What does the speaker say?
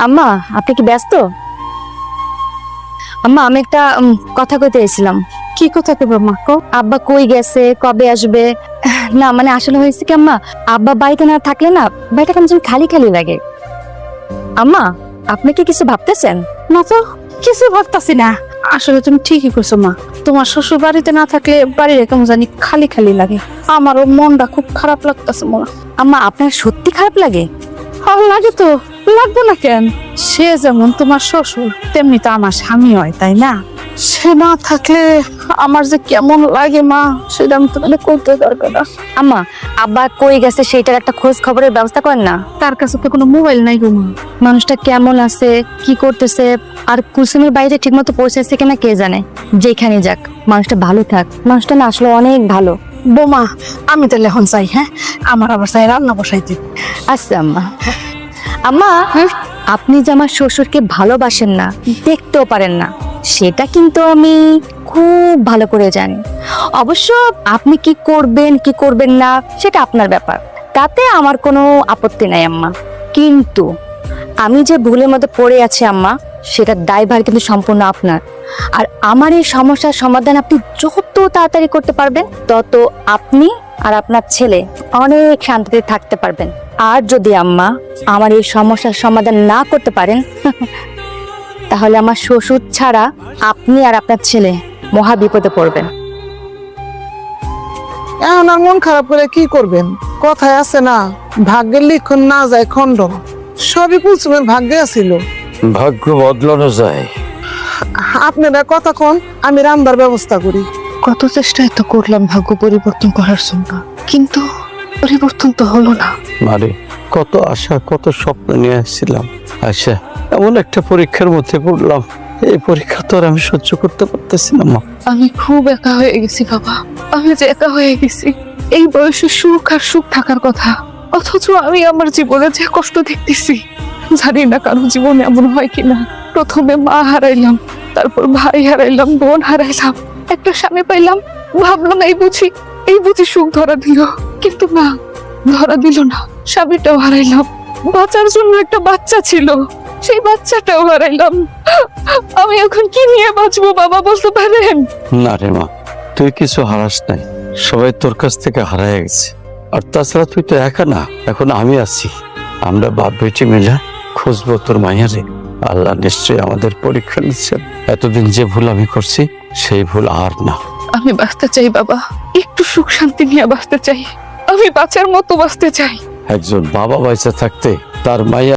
আম্মা, আপনি কি ব্যস্ত? আম্মা, আমি একটা কথা কইতে এসেছিলাম। কি কথা কইবা মা? কও। আব্বা কই গেছে, কবে আসবে? না মানে আসলে হয়েছে কি আম্মা, আব্বা বাড়িতে না থাকলে না বাড়িটা কেমন যেন খালি খালি লাগে। আম্মা, আপনি কি কিছু ভাবতেছেন? না তো, কিছু ভাবতাছি না। আসলে তুমি ঠিকই কইছো মা, তোমার শ্বশুর বাড়িতে না থাকলে বাড়িটা কেমন জানি খালি খালি লাগে। আমারও মনটা খুব খারাপ লাগতেছে মোরা। আম্মা, আপনার সত্যি খারাপ লাগে? লাগে তো, লাগবো না কেন? সে যেমন তোমার শ্বশুর তেমনি তো আমার স্বামী হয়, তাই না? সে না থাকলে আমার যে কেমন লাগে মা, সেটা আমি তোমাকে করতে দরকার না। আম্মা, আব্বা কই গেছে সেইটার একটা খোঁজ খবরের ব্যবস্থা করেন না? তার কাছে তো কোনো মোবাইল নাই গো মা। মানুষটা কেমন আছে, কি করতেছে, আর কুসুমের বাইরে ঠিকমতো পৌঁছেছে কিনা কে জানে। যেখানে যাক, মানুষটা ভালো থাক। মানুষটা না আসলে অনেক ভালো। বোমা, আমি তাহলে এখন চাই, হ্যাঁ আমার আবার চাই রান্না বসাইতে। আচ্ছা আম্মা। আম্মা, আপনি যে আমার শ্বশুরকে ভালোবাসেন না, দেখতেও পারেন না, সেটা কিন্তু আমি খুব ভালো করে জানি। অবশ্য আপনি কি করবেন কি করবেন না সেটা আপনার ব্যাপার, তাতে আমার কোনো আপত্তি নাই আম্মা। কিন্তু আমি যে ভুলের মধ্যে পড়ে আছি আম্মা, সেটার দায়ভার কিন্তু সম্পূর্ণ আপনার। আর আমার এই সমস্যার সমাধান আপনি যত তাড়াতাড়ি করতে পারবেন, তত আপনি আর আপনার ছেলে অনেক শান্তিতে থাকতে পারবেন। আর যদি আম্মা আমার এই সমস্যার সমাধান না করতে পারেন, তাহলে আমার শ্বশুর ছাড়া আপনি আর আপনার ছেলে মহা বিপদে পড়বেন। এখন আর মন খারাপ করে কি করবেন? কথায় আছে না, ভাগ্যের লিখন না যায় খণ্ডন। সবই কুলসুমের ভাগ্যে আছিল। ভাগ্য বদলানো যায়। আপনারা কথা কন, আমি রান্নার ব্যবস্থা করি। কত চেষ্টাই তো করলাম ভাগ্য পরিবর্তন করার জন্য, কিন্তু পরিবর্তন তো হলো না। মানে কত আশা, কত স্বপ্ন নিয়ে আসছিলাম। আচ্ছা, এমন একটা পরীক্ষার মধ্যে পড়লাম, এই পরীক্ষা তো আর আমি সহ্য করতে পারতেছি না মা। আমি খুব একা হয়ে গেছি বাবা, আমি যে একা হয়ে গেছি। এই বয়সে সুখ আর সুখ থাকার কথা, অথচ আমি আমার জীবনে যে কষ্ট দেখতেছি, জানি না কারো জীবনে এমন হয় কিনা। প্রথমে মা হারাইলাম, তারপর ভাই হারাইলাম, বোন হারাইলাম, একটা স্বামী পাইলাম, ভাবলাম এই বুঝি সুখ ধরা দিল, কিন্তু না, ধরা দিল না। স্বামীটাও হারাইলাম, বাঁচার জন্য একটা বাচ্চা ছিল, সেই বাচ্চাটাও হারাইলাম। আমি এখন কি নিয়ে বাঁচবো বাবা, বলতে পারেন? না রে মা, তুই কিছু হারাস নাই, সবাই তোর কাছ থেকে হারায় গেছে। আর তাছাড়া তুই তো একা না, এখন আমি আছি। আমরা বাপ বেটি মিলে খুঁজবো তোর মাইয়ারে। আল্লাহ নিশ্চয়ই আমাদের পরীক্ষা নিচ্ছেন। এতদিন যে ভুল আমি করছি, সেই ভুল আর না। আমি বাঁচতে চাই বাবা, একটু সুখ শান্তি নিয়ে বাঁচতে চাই। আমি বাঁচার মতো বাঁচতে চাই। একজন বাবা বাইচা থাকতে তার মাইয়া